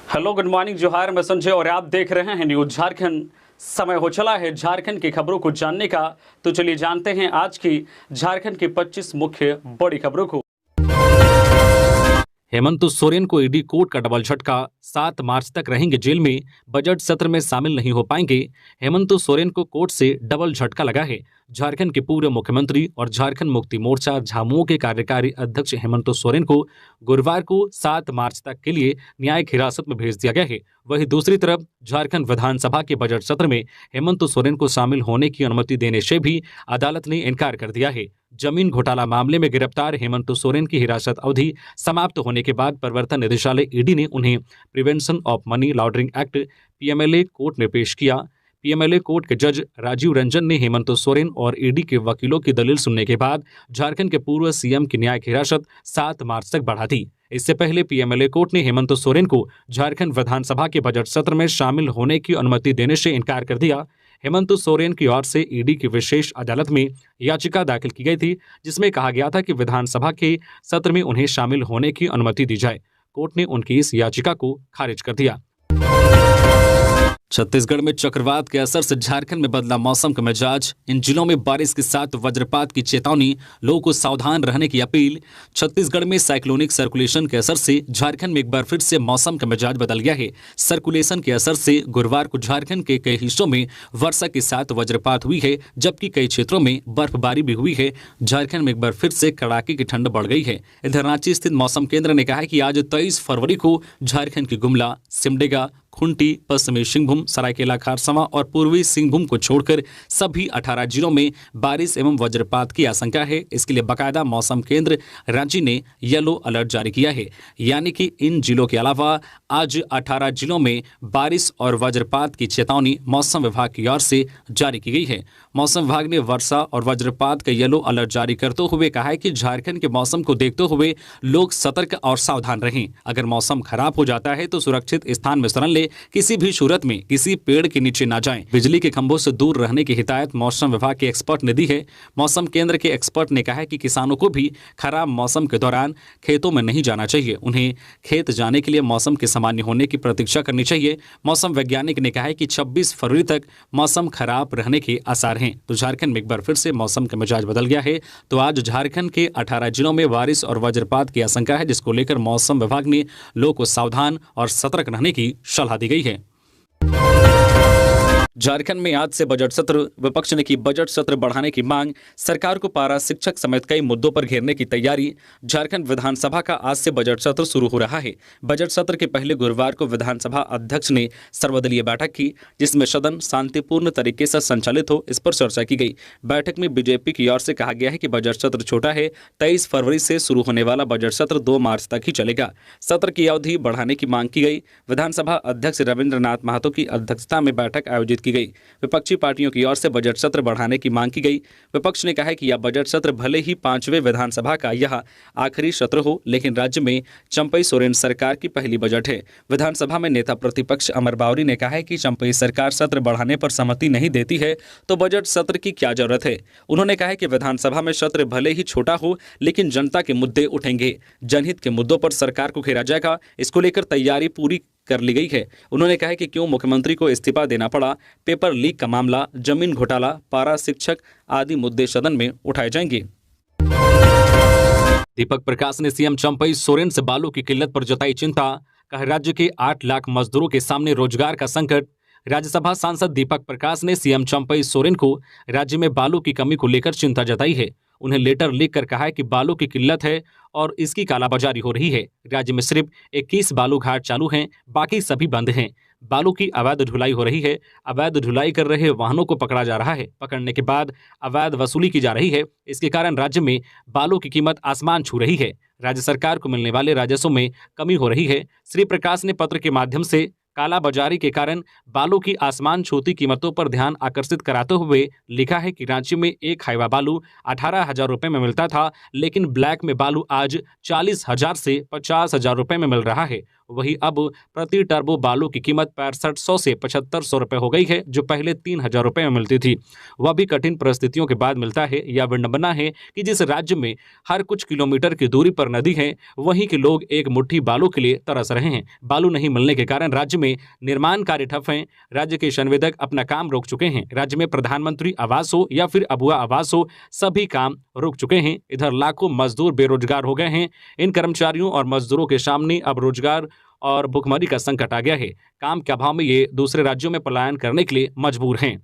Hello, good morning, जोहार। मैं संजय और आप देख रहे हैं न्यूज झारखंड। समय हो चला है झारखंड की खबरों को जानने का, तो चलिए जानते हैं आज की झारखंड की 25 मुख्य बड़ी खबरों को। हेमंत सोरेन को ईडी कोर्ट का डबल झटका, 7 मार्च तक रहेंगे जेल में, बजट सत्र में शामिल नहीं हो पाएंगे। हेमंत सोरेन को कोर्ट से डबल झटका लगा है। झारखंड के पूर्व मुख्यमंत्री और झारखंड मुक्ति मोर्चा झामुमो के कार्यकारी अध्यक्ष हेमंत सोरेन को गुरुवार को 7 मार्च तक के लिए न्यायिक हिरासत में भेज दिया गया है। वहीं दूसरी तरफ झारखंड विधानसभा के बजट सत्र में हेमंत सोरेन को शामिल होने की अनुमति देने से भी अदालत ने इनकार कर दिया है। जमीन घोटाला मामले में गिरफ्तार हेमंत सोरेन की हिरासत अवधि समाप्त होने के बाद प्रवर्तन निदेशालय ईडी ने उन्हें prevention of money laundering act PMLA court में पेश किया। पीएमएलए कोर्ट के जज राजीव रंजन ने हेमंत सोरेन और ईडी के वकीलों की दलील सुनने के बाद झारखंड के पूर्व सीएम की न्यायिक हिरासत 7 मार्च तक बढ़ा दी। इससे पहले पीएमएलए कोर्ट ने हेमंत सोरेन को झारखंड विधानसभा के बजट सत्र में शामिल होने की अनुमति देने से इनकार कर दिया। हेमंत सोरेन की ओर से ईडी की विशेष अदालत में याचिका दाखिल की गई थी, जिसमें कहा गया था कि विधानसभा के सत्र में उन्हें शामिल होने की अनुमति दी जाए। कोर्ट ने उनकी इस याचिका को खारिज कर दिया। छत्तीसगढ़ में चक्रवात के असर से झारखंड में बदला मौसम का मिजाज। इन जिलों में बारिश के साथ वज्रपात की चेतावनी, लोगों को सावधान रहने की अपील। छत्तीसगढ़ में साइक्लोनिक सर्कुलेशन के असर से झारखंड में एक बार फिर से मौसम का मिजाज बदल गया है। सर्कुलेशन के असर से गुरुवार को झारखंड के कई हिस्सों में वर्षा के साथ वज्रपात हुई है, जबकि कई क्षेत्रों में बर्फबारी भी हुई है। झारखंड में एक बार फिर से कड़ाके की ठंड बढ़ गई है। इधर रांची स्थित मौसम केंद्र ने कहा है कि आज 23 फरवरी को झारखंड की गुमला, सिमडेगा, खुंटी, पश्चिमी सिंहभूम, सरायकेला खरसावां और पूर्वी सिंहभूम को छोड़कर सभी 18 जिलों में बारिश एवं वज्रपात की आशंका है। इसके लिए बाकायदा मौसम केंद्र रांची ने येलो अलर्ट जारी किया है। यानी कि इन जिलों के अलावा आज 18 जिलों में बारिश और वज्रपात की चेतावनी मौसम विभाग की ओर से जारी की गई है। मौसम विभाग ने वर्षा और वज्रपात का येलो अलर्ट जारी करते हुए कहा है कि झारखंड के मौसम को देखते हुए लोग सतर्क और सावधान रहें। अगर मौसम खराब हो जाता है तो सुरक्षित स्थान में शरण ले, किसी भी सूरत में किसी पेड़ के नीचे ना जाएं। बिजली के खंभों से दूर रहने की हिदायत मौसम विभाग के एक्सपर्ट ने दी है। मौसम केंद्र के एक्सपर्ट ने कहा है कि किसानों को भी खराब मौसम के दौरान खेतों में नहीं जाना चाहिए। उन्हें खेत जाने के लिए मौसम के सामान्य होने की प्रतीक्षा करनी चाहिए। मौसम वैज्ञानिक ने कहा है कि 26 फरवरी तक मौसम खराब रहने के आसार हैं। तो झारखंड में एक बार फिर से मौसम का मिजाज बदल गया है। तो आज झारखंड के 18 जिलों में बारिश और वज्रपात की आशंका है, जिसको लेकर मौसम विभाग ने लोगों को सावधान और सतर्क रहने की सलाह दी गई है। झारखंड में आज से बजट सत्र। विपक्ष ने की बजट सत्र बढ़ाने की मांग, सरकार को पारा शिक्षक समेत कई मुद्दों पर घेरने की तैयारी। झारखंड विधानसभा का आज से बजट सत्र शुरू हो रहा है। बजट सत्र के पहले गुरुवार को विधानसभा अध्यक्ष ने सर्वदलीय बैठक की, जिसमें सदन शांतिपूर्ण तरीके से संचालित हो, इस पर चर्चा की गई। बैठक में बीजेपी की ओर से कहा गया है कि बजट सत्र छोटा है। 23 फरवरी से शुरू होने वाला बजट सत्र 2 मार्च तक ही चलेगा। सत्र की अवधि बढ़ाने की मांग की गई। विधानसभा अध्यक्ष रविंद्रनाथ महतो की अध्यक्षता में बैठक आयोजित की गई। विपक्षी पार्टियों की ओर से बजट सत्र बढ़ाने की मांग की गई। विपक्ष ने कहा है कि यह बजट सत्र भले ही 5वें विधानसभा का यह आखिरी सत्र हो, लेकिन राज्य में चंपई सोरेन सरकार की पहली बजट है। विधानसभा में नेता प्रतिपक्ष अमर बावरी ने कहा है कि चंपई सरकार सत्र बढ़ाने पर सहमति नहीं देती है तो बजट सत्र की क्या जरूरत है। उन्होंने कहा है कि विधानसभा में सत्र भले ही छोटा हो, लेकिन जनता के मुद्दे उठेंगे। जनहित के मुद्दों पर सरकार को घेरा जाएगा। इसको लेकर तैयारी पूरी कर ली गई है। उन्होंने कहा कि क्यों मुख्यमंत्री को इस्तीफा देना पड़ा, पेपर लीक का मामला, जमीन घोटाला, पारा शिक्षक आदि मुद्दे सदन में उठाए जाएंगे। दीपक प्रकाश ने सीएम चंपई सोरेन से बालू की किल्लत पर जताई चिंता। कहा, राज्य के 8 लाख मजदूरों के सामने रोजगार का संकट। राज्यसभा सांसद दीपक प्रकाश ने सीएम चंपई सोरेन को राज्य में बालू की कमी को लेकर चिंता जताई है। उन्हें लेटर लिखकर कहा है कि बालू की किल्लत है और इसकी कालाबाजारी हो रही है। राज्य में सिर्फ 21 बालू घाट चालू हैं, बाकी सभी बंद हैं। बालू की अवैध ढुलाई हो रही है। अवैध ढुलाई कर रहे वाहनों को पकड़ा जा रहा है। पकड़ने के बाद अवैध वसूली की जा रही है। इसके कारण राज्य में बालू की कीमत आसमान छू रही है। राज्य सरकार को मिलने वाले राजस्व में कमी हो रही है। श्री प्रकाश ने पत्र के माध्यम से कालाबाजारी के कारण बालू की आसमान छूती कीमतों पर ध्यान आकर्षित कराते हुए लिखा है कि रांची में एक हाइवा बालू 18,000 रुपए में मिलता था, लेकिन ब्लैक में बालू आज 40,000 से 50,000 रुपए में मिल रहा है। वहीं अब प्रति टर्बो बालू की कीमत 6500 से 7500 रुपये हो गई है, जो पहले 3000 रुपये में मिलती थी। वह भी कठिन परिस्थितियों के बाद मिलता है। यह विडंबना है कि जिस राज्य में हर कुछ किलोमीटर की दूरी पर नदी है, वहीं के लोग एक मुट्ठी बालू के लिए तरस रहे हैं। बालू नहीं मिलने के कारण राज्य में निर्माण कार्य ठप हैं। राज्य के संवेदक अपना काम रोक चुके हैं। राज्य में प्रधानमंत्री आवास हो या फिर अबुआ आवास हो, सभी काम रुक चुके हैं। इधर लाखों मजदूर बेरोजगार हो गए हैं। इन कर्मचारियों और मजदूरों के सामने अब रोजगार और भुखमरी का संकट आ गया है। काम के अभाव में ये दूसरे राज्यों में पलायन करने के लिए मजबूर हैं।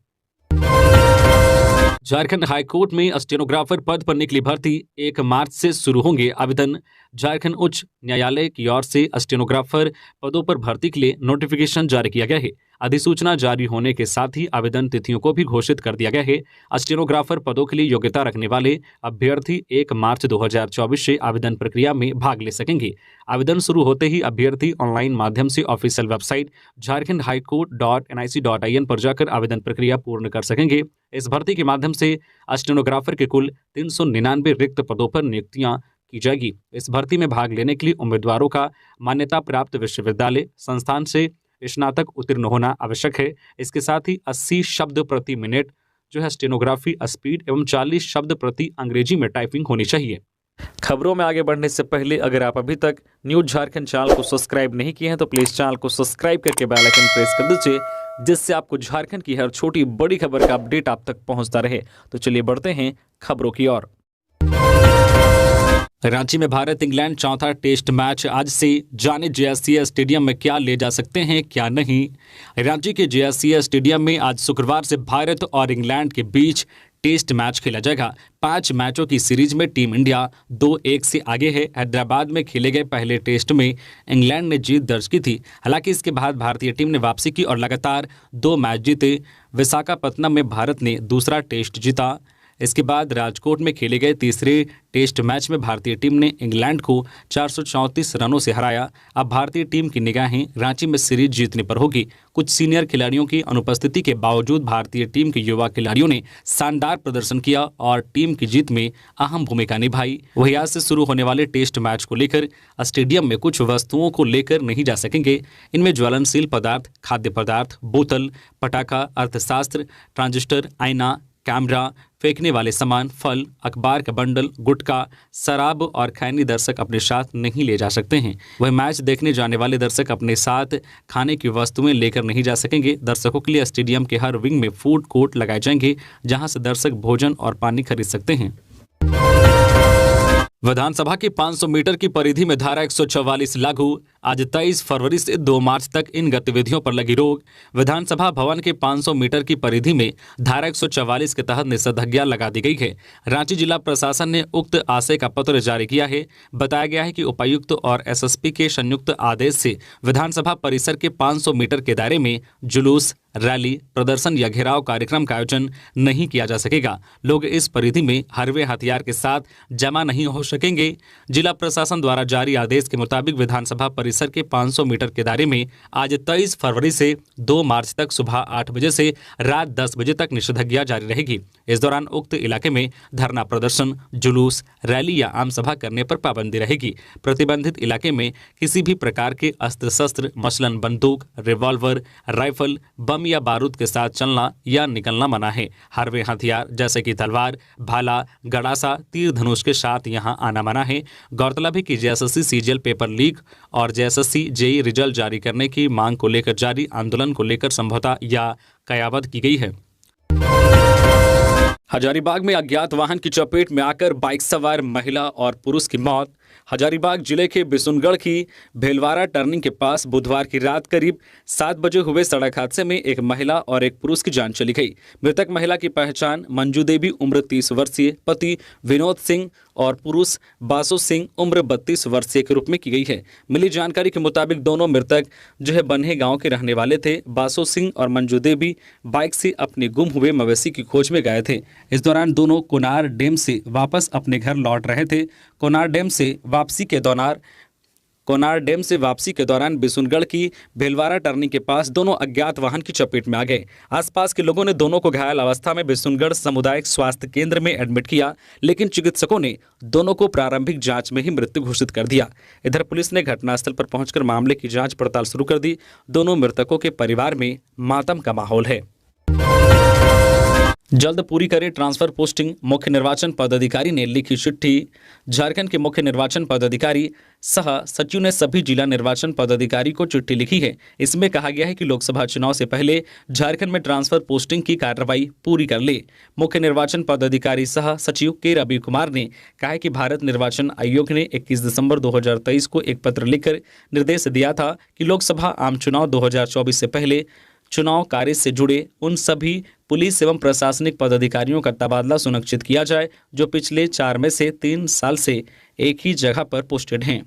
झारखंड हाईकोर्ट में स्टेनोग्राफर पद पर निकली भर्ती, 1 मार्च से शुरू होंगे आवेदन। झारखंड उच्च न्यायालय की ओर से स्टेनोग्राफर पदों पर भर्ती के लिए नोटिफिकेशन जारी किया गया है। अधिसूचना जारी होने के साथ ही आवेदन तिथियों को भी घोषित कर दिया गया है। स्टेनोग्राफर पदों के लिए योग्यता रखने वाले अभ्यर्थी 1 मार्च 2024 से आवेदन प्रक्रिया में भाग ले सकेंगे। आवेदन शुरू होते ही अभ्यर्थी ऑनलाइन माध्यम से ऑफिशियल वेबसाइट jharkhandhighcourt.nic.in पर जाकर आवेदन प्रक्रिया पूर्ण कर सकेंगे। इस भर्ती के माध्यम से स्टेनोग्राफर के कुल 399 रिक्त पदों पर नियुक्तियां की जाएगी। इस भर्ती में भाग लेने के लिए उम्मीदवारों का मान्यता प्राप्त विश्वविद्यालय संस्थान से स्नातक उत्तीर्ण होना आवश्यक है। इसके साथ ही 80 शब्द प्रति मिनट जो है स्टेनोग्राफी स्पीड एवं 40 शब्द प्रति अंग्रेजी में टाइपिंग होनी चाहिए। खबरों में आगे बढ़ने से पहले अगर आप अभी तक न्यूज झारखंड चैनल को सब्सक्राइब नहीं किए हैं तो प्लीज चैनल को सब्सक्राइब करके बेल आइकन प्रेस कर दीजिए, जिससे आपको झारखंड की हर छोटी बड़ी खबर का अपडेट आप तक पहुंचता रहे। तो चलिए बढ़ते हैं खबरों की ओर। रांची में भारत इंग्लैंड चौथा टेस्ट मैच आज से। जाने जेएससीए स्टेडियम में क्या ले जा सकते हैं क्या नहीं। रांची के जेएससीए स्टेडियम में आज शुक्रवार से भारत और इंग्लैंड के बीच टेस्ट मैच खेला जाएगा। 5 मैचों की सीरीज में टीम इंडिया 2-1 से आगे है। हैदराबाद में खेले गए पहले टेस्ट में इंग्लैंड ने जीत दर्ज की थी। हालांकि इसके बाद भारतीय टीम ने वापसी की और लगातार 2 मैच जीते। विशाखापत्तनम में भारत ने दूसरा टेस्ट जीता। इसके बाद राजकोट में खेले गए तीसरे टेस्ट मैच में भारतीय टीम ने इंग्लैंड को 434 रनों से हराया। अब भारतीय टीम की निगाहें रांची में सीरीज जीतने पर होगी। कुछ सीनियर खिलाड़ियों की अनुपस्थिति के बावजूद भारतीय टीम के युवा खिलाड़ियों ने शानदार प्रदर्शन किया और टीम की जीत में अहम भूमिका निभाई। वहीं आज से शुरू होने वाले टेस्ट मैच को लेकर स्टेडियम में कुछ वस्तुओं को लेकर नहीं जा सकेंगे। इनमें ज्वलनशील पदार्थ, खाद्य पदार्थ, बोतल, पटाखा, अर्थशास्त्र, ट्रांजिस्टर, आईना, कैमरा, फेंकने वाले सामान, फल, अखबार का बंडल, गुटखा, शराब और खैनी दर्शक अपने साथ नहीं ले जा सकते हैं। वह मैच देखने जाने वाले दर्शक अपने साथ खाने की वस्तुएं लेकर नहीं जा सकेंगे। दर्शकों के लिए स्टेडियम के हर विंग में फूड कोर्ट लगाए जाएंगे, जहां से दर्शक भोजन और पानी खरीद सकते हैं। विधानसभा की 500 मीटर की परिधि में धारा 144 लागू। आज 23 फरवरी से 2 मार्च तक इन गतिविधियों पर लगी रोक। विधानसभा भवन के 500 मीटर की परिधि में धारा 144 के तहत निषेधाज्ञा लगा दी गई है। रांची जिला प्रशासन ने उक्त आशय का पत्र जारी किया है। बताया गया है कि उपायुक्त और एसएसपी के संयुक्त आदेश से विधानसभा परिसर के 500 मीटर के दायरे में जुलूस, रैली, प्रदर्शन या घेराव कार्यक्रम का आयोजन नहीं किया जा सकेगा। लोग इस परिधि में हरवे हथियार के साथ जमा नहीं हो सकेंगे। जिला प्रशासन द्वारा जारी आदेश के मुताबिक विधानसभा परिसर के 500 मीटर के दायरे में आज 23 फरवरी से 2 मार्च तक सुबह 8 बजे से रात 10 बजे तक निषेधाज्ञा जारी रहेगी। इस दौरान उक्त इलाके में धरना प्रदर्शन, जुलूस, रैली या आम सभा करने पर पाबंदी रहेगी। प्रतिबंधित इलाके में किसी भी प्रकार के अस्त्र शस्त्र मसलन बंदूक, रिवॉल्वर, राइफल, बम या बारूद के साथ चलना या निकलना मना है। हरवे हथियार जैसे कि तलवार, भाला, गड़ासा, तीर धनुष के साथ यहां आना मना है। गौरतलब है कि जेएसएससी सीजीएल पेपर लीक और जेएसएससी जेईई रिजल्ट जारी करने की मांग को लेकर जारी आंदोलन को लेकर समझौता या कयावत की गई है। हजारीबाग में अज्ञात वाहन की चपेट में आकर बाइक सवार महिला और पुरुष की मौत। हजारीबाग जिले के बिशुनगढ़ की भेलवाड़ा टर्निंग के पास बुधवार की रात करीब 7 बजे हुए सड़क हादसे में एक महिला और एक पुरुष की जान चली गई। मृतक महिला की पहचान मंजू देवी उम्र 30 वर्षीय, पति विनोद सिंह और पुरुष बासु सिंह उम्र 32 वर्षीय के रूप में की गई है। मिली जानकारी के मुताबिक दोनों मृतक जो है बन्हे गांव के रहने वाले थे। बासु सिंह और मंजू देवी बाइक से अपने गुम हुए मवेशी की खोज में गए थे। इस दौरान दोनों कोनार डैम से वापस अपने घर लौट रहे थे। कोनार डैम से वापसी के दौरान कोनार डैम से वापसी के दौरान बिशुनगढ़ की भीलवाड़ा टर्निंग के पास दोनों अज्ञात वाहन की चपेट में आ गए। आसपास के लोगों ने दोनों को घायल अवस्था में बिशुनगढ़ सामुदायिक स्वास्थ्य केंद्र में एडमिट किया, लेकिन चिकित्सकों ने दोनों को प्रारंभिक जांच में ही मृत्यु घोषित कर दिया। इधर पुलिस ने घटनास्थल पर पहुंचकर मामले की जांच पड़ताल शुरू कर दी। दोनों मृतकों के परिवार में मातम का माहौल है। जल्द पूरी करें ट्रांसफर पोस्टिंग, मुख्य निर्वाचन पदाधिकारी ने लिखी चिट्ठी। झारखंड के मुख्य निर्वाचन पदाधिकारी सह सचिव ने सभी जिला निर्वाचन पदाधिकारी को चिट्ठी लिखी है। इसमें कहा गया है कि लोकसभा चुनाव से पहले झारखंड में ट्रांसफर पोस्टिंग की कार्रवाई पूरी कर ले। मुख्य निर्वाचन पदाधिकारी सह सचिव के रवि कुमार ने कहा है कि भारत निर्वाचन आयोग ने 21 दिसंबर 2023 को एक पत्र लिखकर निर्देश दिया था कि लोकसभा आम चुनाव 2024 से पहले चुनाव कार्य से जुड़े उन सभी पुलिस एवं प्रशासनिक पदाधिकारियों का तबादला सुनिश्चित किया जाए जो पिछले 4 में से 3 साल से एक ही जगह पर पोस्टेड हैं।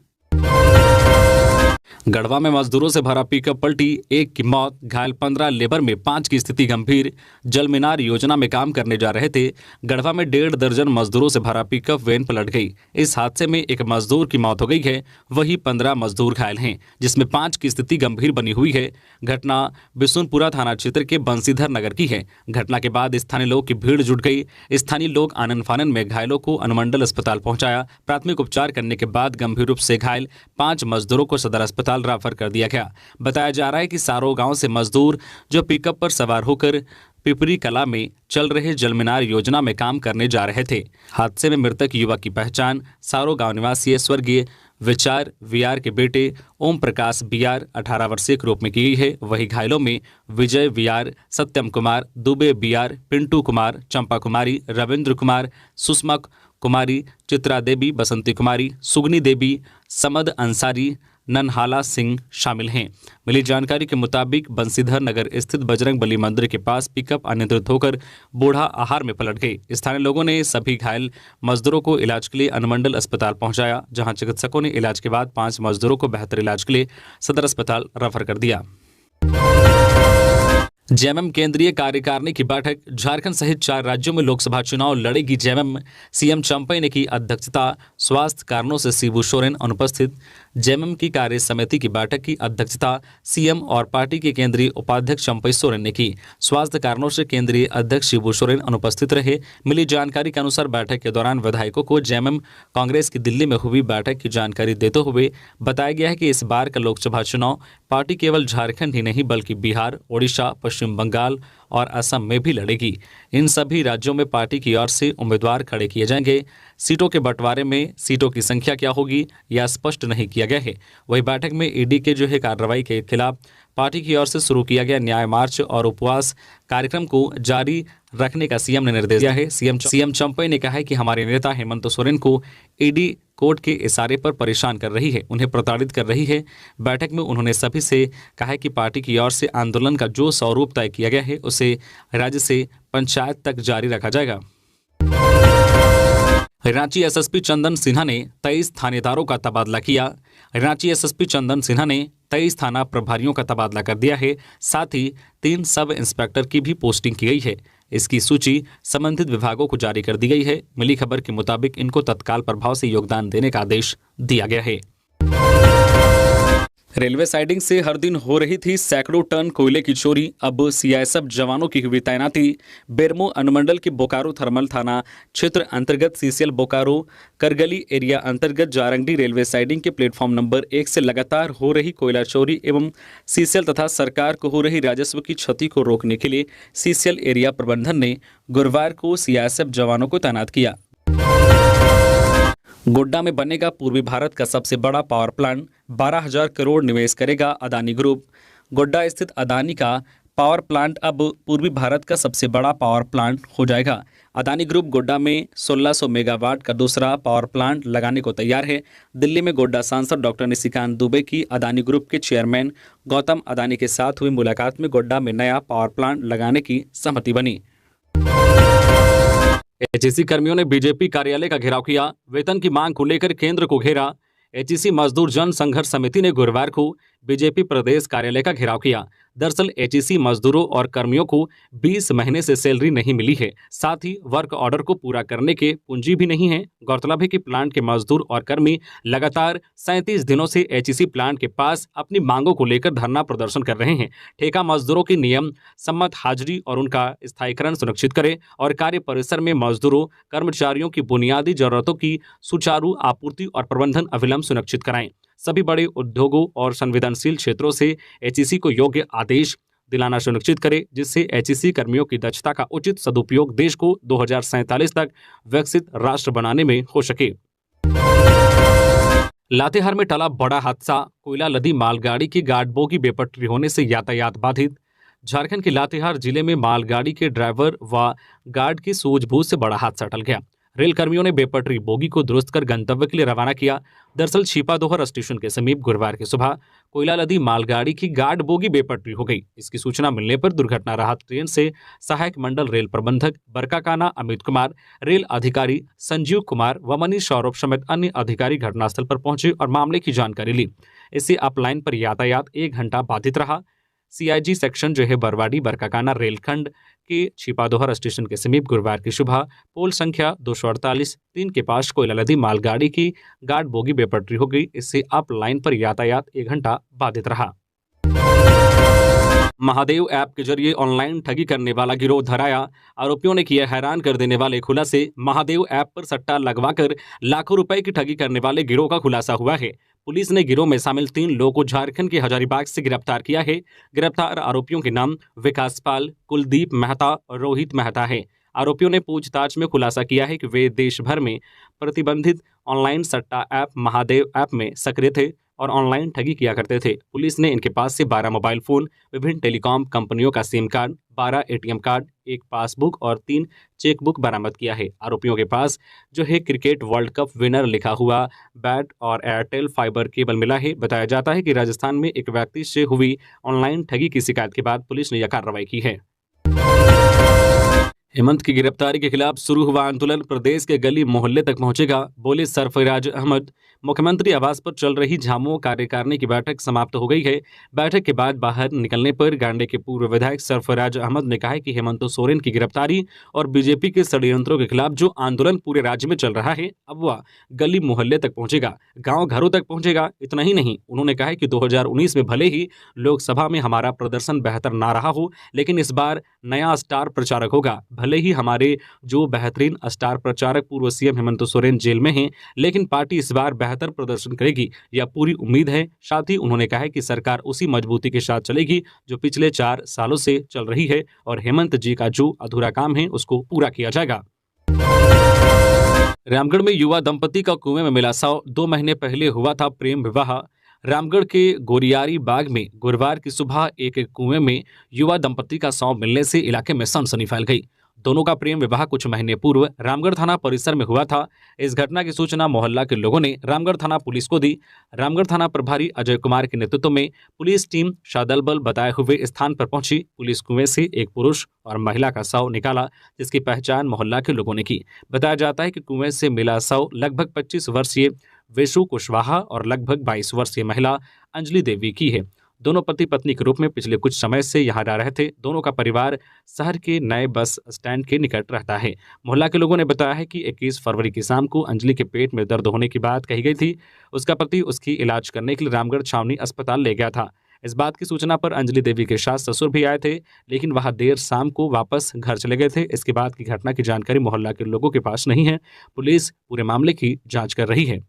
गढ़वा में मजदूरों से भरा पिकअप पलटी, 1 की मौत, घायल 15 लेबर में 5 की स्थिति गंभीर। जल मीनार योजना में काम करने जा रहे थे। गढ़वा में 1.5 दर्जन मजदूरों से भरा पिकअप वैन पलट गई। इस हादसे में 1 मजदूर की मौत हो गई है, वहीं 15 मजदूर घायल हैं, जिसमें 5 की स्थिति गंभीर बनी हुई है। घटना बिशुनपुरा थाना क्षेत्र के बंसीधर नगर की है। घटना के बाद स्थानीय लोग की भीड़ जुट गई। स्थानीय लोग आनन फानन में घायलों को अनुमंडल अस्पताल पहुंचाया। प्राथमिक उपचार करने के बाद गंभीर रूप से घायल 5 मजदूरों को सदर अस्पताल रेफर कर दिया गया। बताया जा रहा है कि सारो गांव से मजदूर जो पिकअप पर सवार होकर पिपरी कला में चल रहे जलमीनार योजना में काम करने जा रहे थे। हादसे में मृतक युवक की पहचान सारो गांव निवासी स्वर्गीय विचार वीआर के बेटे ओम प्रकाश वीआर 18 वर्षीय के रूप में की गई है। वहीं घायलों में विजय वीआर, सत्यम कुमार, दुबे वीआर, पिंटू कुमार, चंपा कुमारी, रविंद्र कुमार, सुषमा कुमारी, चित्रा देवी, बसंती कुमारी, सुगनी देवी, समद अंसारी, ननहाला सिंह शामिल हैं। मिली जानकारी के मुताबिक बंसीधर नगर स्थित बजरंग बली मंदिर के पास पिकअप अनियंत्रित होकर बूढ़ा आहार में पलट गई। स्थानीय लोगों ने सभी घायल मजदूरों को इलाज के लिए अनुमंडल अस्पताल पहुंचाया, जहां चिकित्सकों ने इलाज के बाद 5 मजदूरों को बेहतर इलाज के लिए सदर अस्पताल रेफर कर दिया। जेएमएम केंद्रीय कार्यकारिणी की बैठक। झारखंड सहित 4 राज्यों में लोकसभा चुनाव लड़ेगी जेएमएम। सीएम चंपई ने की अध्यक्षता। स्वास्थ्य कारणों से शिबू सोरेन अनुपस्थित। जेएमएम की कार्य समिति की बैठक की अध्यक्षता सीएम और पार्टी के केंद्रीय उपाध्यक्ष चंपई सोरेन ने की। स्वास्थ्य कारणों से केंद्रीय अध्यक्ष शिबू सोरेन अनुपस्थित रहे। मिली जानकारी के अनुसार बैठक के दौरान विधायकों को जेएमएम कांग्रेस की दिल्ली में हुई बैठक की जानकारी देते हुए बताया गया है कि इस बार का लोकसभा चुनाव पार्टी केवल झारखंड ही नहीं बल्कि बिहार, ओडिशा, पश्चिम बंगाल और असम में भी लड़ेगी। इन सभी राज्यों में पार्टी की ओर से उम्मीदवार खड़े किए जाएंगे। सीटों के बंटवारे में सीटों की संख्या क्या होगी यह स्पष्ट नहीं किया गया है। वही बैठक में ईडी के जो है कार्रवाई के खिलाफ पार्टी की ओर से शुरू किया गया न्याय मार्च और उपवास कार्यक्रम को जारी रखने का सीएम ने निर्देश दिया है। सीएम चंपई ने कहा है कि हमारे नेता हेमंत सोरेन को ईडी कोर्ट के इशारे पर परेशान कर रही है, उन्हें प्रताड़ित कर रही है। बैठक में उन्होंने सभी से कहा है कि पार्टी की ओर से आंदोलन का जो स्वरूप तय किया गया है उसे राज्य से पंचायत तक जारी रखा जाएगा। रांची एसएसपी चंदन सिन्हा ने 23 थानेदारों का तबादला किया। रांची एसएसपी चंदन सिन्हा ने 23 थाना प्रभारियों का तबादला कर दिया है। साथ ही 3 सब इंस्पेक्टर की भी पोस्टिंग की गई है। इसकी सूची संबंधित विभागों को जारी कर दी गई है। मिली खबर के मुताबिक इनको तत्काल प्रभाव से योगदान देने का आदेश दिया गया है। रेलवे साइडिंग से हर दिन हो रही थी सैकड़ों टन कोयले की चोरी, अब सीआईएसएफ जवानों की हुई तैनाती। बेरमो अनुमंडल के बोकारो थर्मल थाना क्षेत्र अंतर्गत सीसीएल बोकारो करगली एरिया अंतर्गत जारंगडी रेलवे साइडिंग के प्लेटफॉर्म नंबर 1 से लगातार हो रही कोयला चोरी एवं सीसीएल तथा सरकार को हो रही राजस्व की क्षति को रोकने के लिए सीसीएल एरिया प्रबंधन ने गुरुवार को सीआईएसएफ जवानों को तैनात किया। गोड्डा में बनेगा पूर्वी भारत का सबसे बड़ा पावर प्लांट, 12,000 करोड़ निवेश करेगा अदानी ग्रुप। गोड्डा स्थित अदानी का पावर प्लांट अब पूर्वी भारत का सबसे बड़ा पावर प्लांट हो जाएगा। अदानी ग्रुप गोड्डा में 1600 मेगावाट का दूसरा पावर प्लांट लगाने को तैयार है। दिल्ली में गोड्डा सांसद डॉक्टर निशिकांत दुबे की अदानी ग्रुप के चेयरमैन गौतम अदानी के साथ हुई मुलाकात में गोड्डा में नया पावर प्लांट लगाने की सहमति बनी। एचईसी कर्मियों ने बीजेपी कार्यालय का घेराव किया। वेतन की मांग को लेकर केंद्र को घेरा। एचईसी मजदूर जन संघर्ष समिति ने गुरुवार को बीजेपी प्रदेश कार्यालय का घेराव किया। दरअसल एचईसी मजदूरों और कर्मियों को 20 महीने से सैलरी नहीं मिली है, साथ ही वर्क ऑर्डर को पूरा करने के पूंजी भी नहीं है। गौरतलब है कि प्लांट के मजदूर और कर्मी लगातार 37 दिनों से एचईसी प्लांट के पास अपनी मांगों को लेकर धरना प्रदर्शन कर रहे हैं। ठेका मजदूरों की नियम सम्मत हाजिरी और उनका स्थायीकरण सुनिश्चित करें और कार्य परिसर में मजदूरों कर्मचारियों की बुनियादी जरूरतों की सुचारू आपूर्ति और प्रबंधन अविलंब सुनिश्चित कराएं। सभी बड़े उद्योगों और संवेदनशील क्षेत्रों से एचईसी को योग्य आदेश दिलाना सुनिश्चित करें, जिससे एचईसी कर्मियों की दक्षता का उचित सदुपयोग देश को 2047 तक विकसित राष्ट्र बनाने में हो सके। लातेहार में टला बड़ा हादसा, कोयला लदी मालगाड़ी की गार्ड बोगी बेपटरी होने से यातायात बाधित। झारखंड के लातेहार जिले में मालगाड़ी के ड्राइवर व गार्ड की सूझबूझ से बड़ा हादसा टल गया। रेल कर्मियों ने बेपटरी बोगी को दुरुस्त कर गंतव्य के लिए रवाना किया। दरअसल छिपादोहर स्टेशन के समीप गुरुवार की सुबह कोयला लदी मालगाड़ी की गार्ड बोगी बेपटरी हो गई। इसकी सूचना मिलने पर दुर्घटना राहत ट्रेन से सहायक मंडल रेल प्रबंधक बरकाकाना अमित कुमार, रेल अधिकारी संजीव कुमार व मनीष सौरभ समेत अन्य अधिकारी घटनास्थल पर पहुंचे और मामले की जानकारी ली। इससे अप लाइन पर यातायात 1 घंटा बाधित रहा। सीआईजी सेक्शन जो है बरवाडी बरकाकाना रेलखंड के छिपादोहर स्टेशन के समीप गुरुवार की सुबह पोल संख्या 248-3 के पास कोयला लदी मालगाड़ी की गार्ड बोगी बेपटरी हो गई। इससे अप लाइन पर यातायात 1 घंटा बाधित रहा। महादेव ऐप के जरिए ऑनलाइन ठगी करने वाला गिरोह धराया। आरोपियों ने किया हैरान कर देने वाले खुलासे। महादेव ऐप पर सट्टा लगवाकर लाखों रुपए की ठगी करने वाले गिरोह का खुलासा हुआ है। पुलिस ने गिरोह में शामिल 3 लोगों को झारखंड के हजारीबाग से गिरफ्तार किया है। गिरफ्तार आरोपियों के नाम विकास पाल, कुलदीप मेहता और रोहित मेहता है। आरोपियों ने पूछताछ में खुलासा किया है कि वे देश भर में प्रतिबंधित ऑनलाइन सट्टा ऐप महादेव ऐप में सक्रिय थे और ऑनलाइन ठगी किया करते थे। पुलिस ने इनके पास से 12 मोबाइल फोन, विभिन्न टेलीकॉम कंपनियों का SIM card, 12 ATM card, 1 passbook और 3 चेकबुक बरामद किया है। आरोपियों के पास जो है क्रिकेट वर्ल्ड कप विनर लिखा हुआ बैट और एयरटेल फाइबर केबल मिला है। बताया जाता है कि राजस्थान में एक व्यक्ति से हुई ऑनलाइन ठगी की शिकायत के बाद पुलिस ने यह कार्रवाई की है। हेमंत की गिरफ्तारी के खिलाफ शुरू हुआ आंदोलन प्रदेश के गली मोहल्ले तक पहुंचेगा, बोले सरफराज अहमद। मुख्यमंत्री आवास पर चल रही झामुमो कार्यकारिणी की बैठक समाप्त हो गई है। बैठक के बाद बाहर निकलने पर गांडे के पूर्व विधायक सरफराज अहमद ने कहा कि हेमंत सोरेन की गिरफ्तारी और बीजेपी के षड्यंत्रों के खिलाफ जो आंदोलन पूरे राज्य में चल रहा है, अब वह गली मोहल्ले तक पहुंचेगा, गाँव घरों तक पहुंचेगा। इतना ही नहीं, उन्होंने कहा कि 2019 में भले ही लोकसभा में हमारा प्रदर्शन बेहतर ना रहा हो, लेकिन इस बार नया स्टार प्रचारक होगा। भले ही हमारे जो बेहतरीन स्टार प्रचारक पूर्व सीएम हेमंत सोरेन जेल में हैं, लेकिन पार्टी इस बार बेहतर प्रदर्शन करेगी, यह पूरी उम्मीद है। साथ ही उन्होंने कहा कि सरकार उसी मजबूती के साथ चलेगी जो पिछले 4 सालों से चल रही है और हेमंत जी का जो अधूरा काम है उसको पूरा किया जाएगा। रामगढ़ में युवा दंपति का कुएं में मिला शव, 2 महीने पहले हुआ था प्रेम विवाह। रामगढ़ के गोरियारी बाग में गुरुवार की सुबह एक कुएं में युवा दंपति का शव मिलने से इलाके में सनसनी फैल गई। दोनों का प्रेम विवाह कुछ महीने पूर्व रामगढ़ थाना परिसर में हुआ था। इस घटना की सूचना मोहल्ला के लोगों ने रामगढ़ थाना पुलिस को दी। रामगढ़ थाना प्रभारी अजय कुमार के नेतृत्व में पुलिस टीम सदल बल बताए हुए स्थान पर पहुंची। पुलिस कुएं से एक पुरुष और महिला का शव निकाला, जिसकी पहचान मोहल्ला के लोगों ने की। बताया जाता है कि कुएं से मिला शव लगभग 25 वर्षीय वेशु कुशवाहा और लगभग 22 वर्षीय महिला अंजलि देवी की है। दोनों पति पत्नी के रूप में पिछले कुछ समय से यहां रह रहे थे। दोनों का परिवार शहर के नए बस स्टैंड के निकट रहता है। मोहल्ला के लोगों ने बताया है कि 21 फरवरी की शाम को अंजलि के पेट में दर्द होने की बात कही गई थी। उसका पति उसकी इलाज करने के लिए रामगढ़ छावनी अस्पताल ले गया था। इस बात की सूचना पर अंजलि देवी के सास ससुर भी आए थे, लेकिन वह देर शाम को वापस घर चले गए थे। इसके बाद की घटना की जानकारी मोहल्ला के लोगों के पास नहीं है। पुलिस पूरे मामले की जाँच कर रही है।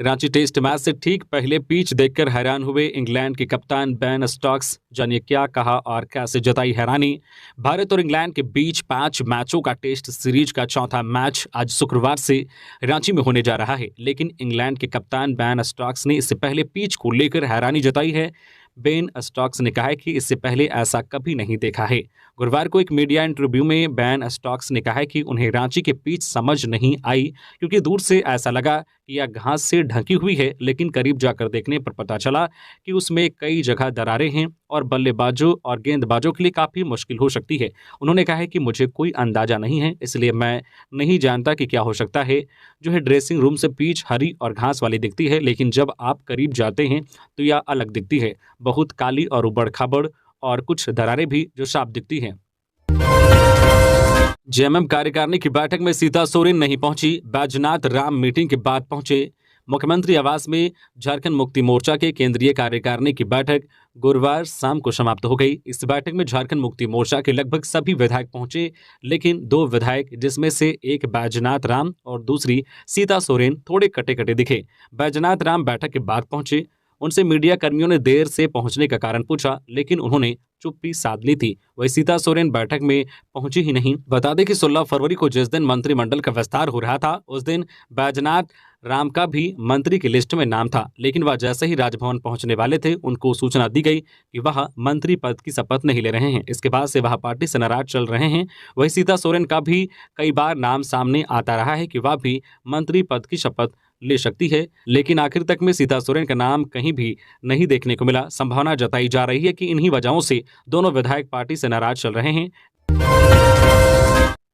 रांची टेस्ट मैच से ठीक पहले पिच देखकर हैरान हुए इंग्लैंड के कप्तान बेन स्टोक्स। जानिए क्या कहा और कैसे जताई हैरानी। भारत और इंग्लैंड के बीच 5 मैचों का टेस्ट सीरीज का चौथा मैच आज शुक्रवार से रांची में होने जा रहा है, लेकिन इंग्लैंड के कप्तान बेन स्टोक्स ने इससे पहले पिच को लेकर हैरानी जताई है। बेन स्टोक्स ने कहा है कि इससे पहले ऐसा कभी नहीं देखा है। गुरुवार को एक मीडिया इंटरव्यू में बैन स्टॉक्स ने कहा है कि उन्हें रांची के पिच समझ नहीं आई, क्योंकि दूर से ऐसा लगा कि यह घास से ढकी हुई है, लेकिन करीब जाकर देखने पर पता चला कि उसमें कई जगह दरारें हैं और बल्लेबाजों और गेंदबाजों के लिए काफ़ी मुश्किल हो सकती है। उन्होंने कहा है कि मुझे कोई अंदाजा नहीं है, इसलिए मैं नहीं जानता कि क्या हो सकता है। ड्रेसिंग रूम से पिच हरी और घास वाली दिखती है, लेकिन जब आप करीब जाते हैं तो यह अलग दिखती है, बहुत काली और उबड़ खाबड़, और कुछ दरारें भी जो साफ दिखती हैं। जेएमएम कार्यकारिणी की बैठक में सीता सोरेन नहीं पहुंची, बैजनाथ राम मीटिंग के बाद पहुंचे। मुख्यमंत्री आवास में झारखंड मुक्ति मोर्चा के केंद्रीय कार्यकारिणी की बैठक गुरुवार शाम को समाप्त हो गई। इस बैठक में झारखंड मुक्ति मोर्चा के लगभग सभी विधायक पहुंचे, लेकिन 2 विधायक, जिसमें से एक बैजनाथ राम और दूसरी सीता सोरेन, थोड़े कटे कटे दिखे। बैजनाथ राम बैठक के बाद पहुंचे। उनसे मीडिया कर्मियों ने देर से पहुंचने का कारण पूछा, लेकिन उन्होंने चुप्पी साध ली थी। वही सीता सोरेन बैठक में पहुंची ही नहीं। बता दें कि 16 फरवरी को जिस दिन मंत्रिमंडल का विस्तार हो रहा था, उस दिन बैजनाथ राम का भी मंत्री की लिस्ट में नाम था, लेकिन वह जैसे ही राजभवन पहुंचने वाले थे, उनको सूचना दी गई कि वह मंत्री पद की शपथ नहीं ले रहे हैं। इसके बाद से वह पार्टी से नाराज चल रहे हैं। वही सीता सोरेन का भी कई बार नाम सामने आता रहा है कि वह भी मंत्री पद की शपथ ले सकती है, लेकिन आखिर तक में सीता सोरेन का नाम कहीं भी नहीं देखने को मिला। संभावना जताई जा रही है कि इन्हीं वजहों से दोनों विधायक पार्टी से नाराज चल रहे हैं।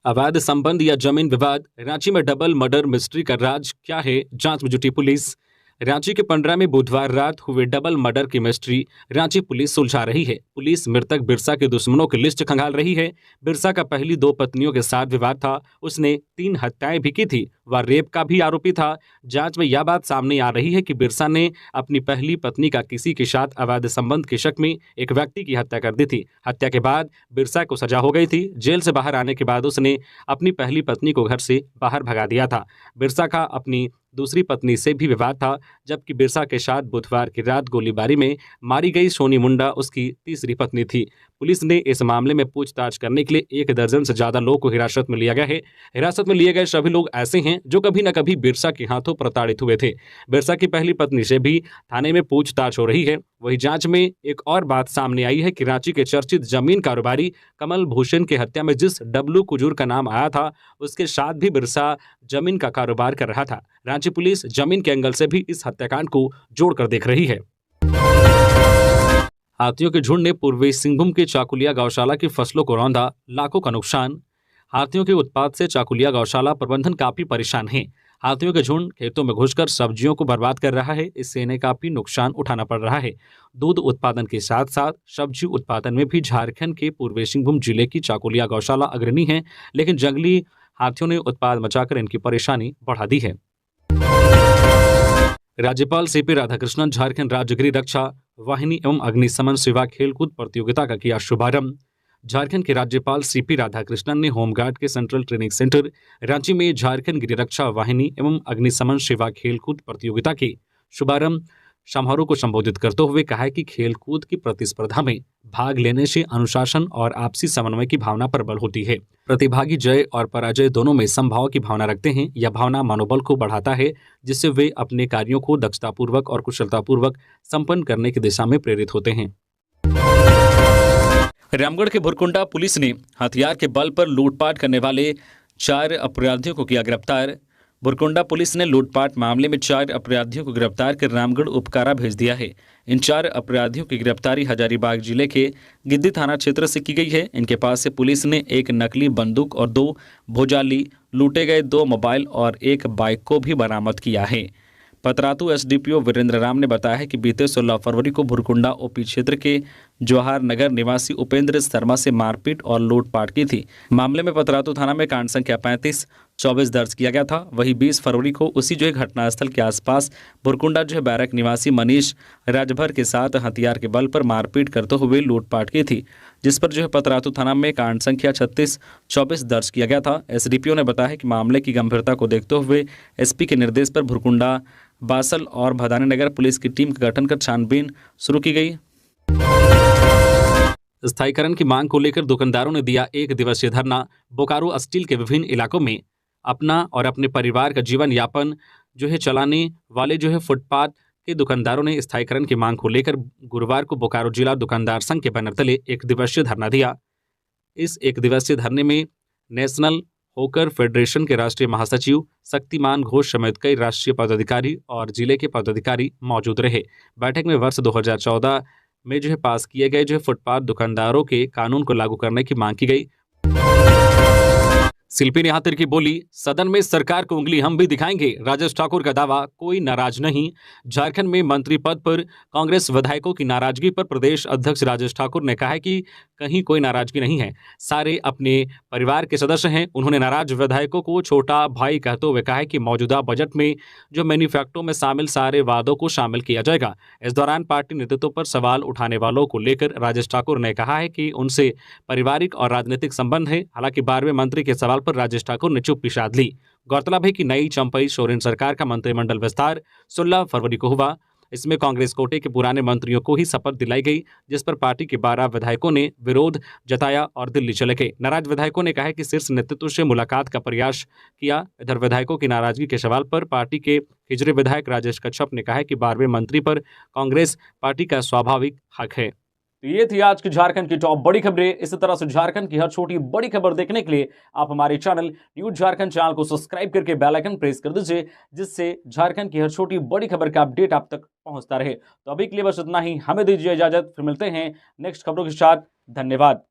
अवैध संबंध या जमीन विवाद, रांची में डबल मर्डर मिस्ट्री का राज क्या है, जांच में जुटी पुलिस। रांची के पंडरा में बुधवार रात हुए डबल मर्डर की मिस्ट्री रांची पुलिस सुलझा रही है। पुलिस मृतक बिरसा के दुश्मनों की लिस्ट खंगाल रही है। बिरसा का पहली 2 पत्नियों के साथ विवाद था। उसने 3 हत्याएं भी की थी। वह रेप का भी आरोपी था। जांच में यह बात सामने आ रही है कि बिरसा ने अपनी पहली पत्नी का किसी के साथ अवैध संबंध के शक में एक व्यक्ति की हत्या कर दी थी। हत्या के बाद बिरसा को सजा हो गई थी। जेल से बाहर आने के बाद उसने अपनी पहली पत्नी को घर से बाहर भगा दिया था। बिरसा का अपनी दूसरी पत्नी से भी विवाद था, जबकि बिरसा के साथ बुधवार की रात गोलीबारी में मारी गई सोनी मुंडा उसकी तीसरी पत्नी थी। पुलिस ने इस मामले में पूछताछ करने के लिए 1 दर्जन से ज्यादा लोगों को हिरासत में लिया गया है। हिरासत में लिए गए सभी लोग ऐसे हैं जो कभी न कभी बिरसा के हाथों प्रताड़ित हुए थे। बिरसा की पहली पत्नी से भी थाने में पूछताछ हो रही है। वही जांच में एक और बात सामने आई है कि रांची के चर्चित जमीन कारोबारी कमल भूषण की हत्या में जिस डब्लू कुजूर का नाम आया था, उसके साथ भी बिरसा जमीन का कारोबार कर रहा था। रांची पुलिस जमीन के एंगल से भी इस हत्याकांड को जोड़कर देख रही है। हाथियों के झुंड ने पूर्वी सिंहभूम के चाकुलिया गौशाला की फसलों को रौंदा, लाखों का नुकसान। हाथियों के उत्पात से चाकुलिया गौशाला प्रबंधन काफी परेशान है। हाथियों के झुंड खेतों में घुसकर सब्जियों को बर्बाद कर रहा है। इससे इन्हें काफी नुकसान उठाना पड़ रहा है। दूध उत्पादन के साथ साथ सब्जी उत्पादन में भी झारखंड के पूर्वी सिंहभूम जिले की चाकुलिया गौशाला अग्रणी है, लेकिन जंगली हाथियों ने उत्पाद मचाकर इनकी परेशानी बढ़ा दी है। राज्यपाल सीपी राधाकृष्णन झारखंड राज्य गृह रक्षा वाहिनी एवं अग्निशमन सेवा खेलकूद प्रतियोगिता का किया शुभारंभ। झारखंड के राज्यपाल सीपी राधाकृष्णन ने होमगार्ड के सेंट्रल ट्रेनिंग सेंटर रांची में झारखंड गृह रक्षा वाहिनी एवं अग्निशमन सेवा खेलकूद प्रतियोगिता के शुभारंभ समारोह को संबोधित करते हुए कहा कि खेलकूद की प्रतिस्पर्धा में भाग लेने से अनुशासन और आपसी समन्वय की भावना प्रबल होती है। प्रतिभागी जय और पराजय दोनों में समभाव की भावना रखते हैं। यह भावना मनोबल को बढ़ाता है, जिससे वे अपने कार्यों को दक्षतापूर्वक और कुशलतापूर्वक संपन्न करने की दिशा में प्रेरित होते हैं। रामगढ़ के भुरकुंडा पुलिस ने हथियार के बल पर लूटपाट करने वाले 4 अपराधियों को किया गिरफ्तार। भुरकुंडा पुलिस ने लूटपाट मामले में 4 अपराधियों को गिरफ्तार कर रामगढ़ उपकारा भेज दिया है। इन 4 अपराधियों की गिरफ्तारी हजारीबाग जिले के गिद्दी थाना क्षेत्र से की गई है। इनके पास से पुलिस ने एक नकली बंदूक और 2 भुजाली, लूटे गए 2 मोबाइल और 1 बाइक को भी बरामद किया है। पतरातू एसडीपीओ वीरेंद्र राम ने बताया है कि बीते 16 फरवरी को भुरकुंडा ओपी क्षेत्र के जवाहर नगर निवासी उपेंद्र शर्मा से मारपीट और लूटपाट की थी। मामले में पतरातू थाना में कांड संख्या 35-24 दर्ज किया गया था। वही 20 फरवरी को उसी घटनास्थल के आसपास भुरकुंडा बैरक निवासी मनीष राजभर के साथ हथियार के बल पर मारपीट करते हुए लूटपाट की थी, जिस पर पतरातू थाना में कांड संख्या 36-24 दर्ज किया गया था। एसडीपीओ ने बताया कि मामले की गंभीरता को देखते हुए एसपी के निर्देश पर भुरकुंडा, बासल और भदानी नगर पुलिस की टीम का गठन कर छानबीन शुरू की गई। स्थायीकरण की मांग को लेकर दुकानदारों ने दिया 1 दिवसीय धरना। बोकारो स्टील के विभिन्न इलाकों में अपना और अपने परिवार का जीवन यापन चलाने वाले फुटपाथ के दुकानदारों ने स्थायीकरण की मांग को लेकर गुरुवार को बोकारो जिला दुकानदार संघ के बैनर तले 1 दिवसीय धरना दिया। इस एक दिवसीय धरने में नेशनल होकर फेडरेशन के राष्ट्रीय महासचिव शक्तिमान घोष समेत कई राष्ट्रीय पदाधिकारी और जिले के पदाधिकारी मौजूद रहे। बैठक में वर्ष 2014 में पास किए गए फुटपाथ दुकानदारों के कानून को लागू करने की मांग की गई। शिल्पी निहातर की बोली, सदन में सरकार को उंगली हम भी दिखाएंगे। राजेश ठाकुर का दावा, कोई नाराज नहीं। झारखंड में मंत्री पद पर कांग्रेस विधायकों की नाराजगी पर प्रदेश अध्यक्ष राजेश ठाकुर ने कहा है कि कहीं कोई नाराजगी नहीं है, सारे अपने परिवार के सदस्य हैं। उन्होंने नाराज विधायकों को छोटा भाई कहते हुए कहा है कि मौजूदा बजट में जो मैनिफेस्टो में शामिल सारे वादों को शामिल किया जाएगा। इस दौरान पार्टी नेतृत्व पर सवाल उठाने वालों को लेकर राजेश ठाकुर ने कहा है कि उनसे पारिवारिक और राजनीतिक संबंध है। हालांकि 12वें मंत्री के सवाल पर राजेश ठाकुर ने चुप्पी साध ली। गौरतलब है कि नई चंपई सोरेन सरकार का मंत्रिमंडल विस्तार 16 फरवरी को हुआ। इसमें कांग्रेस कोटे के पुराने मंत्रियों को ही शपथ दिलाई गई, जिस पर पार्टी के 12 विधायकों ने विरोध जताया और दिल्ली चले गए। नाराज विधायकों ने कहा है कि शीर्ष नेतृत्व से मुलाकात का प्रयास किया। इधर विधायकों की नाराजगी के सवाल पर पार्टी के हिजरे विधायक राजेश कच्छप ने कहा है कि 12वें मंत्री पर कांग्रेस पार्टी का स्वाभाविक हक है। तो ये थी आज की झारखंड की टॉप बड़ी खबरें। इसी तरह से झारखंड की हर छोटी बड़ी खबर देखने के लिए आप हमारे चैनल न्यूज झारखंड चैनल को सब्सक्राइब करके बेल आइकन प्रेस कर दीजिए, जिससे झारखंड की हर छोटी बड़ी खबर का अपडेट आप तक पहुंचता रहे। तो अभी के लिए बस इतना ही, हमें दीजिए इजाजत, फिर मिलते हैं नेक्स्ट खबरों के साथ। धन्यवाद।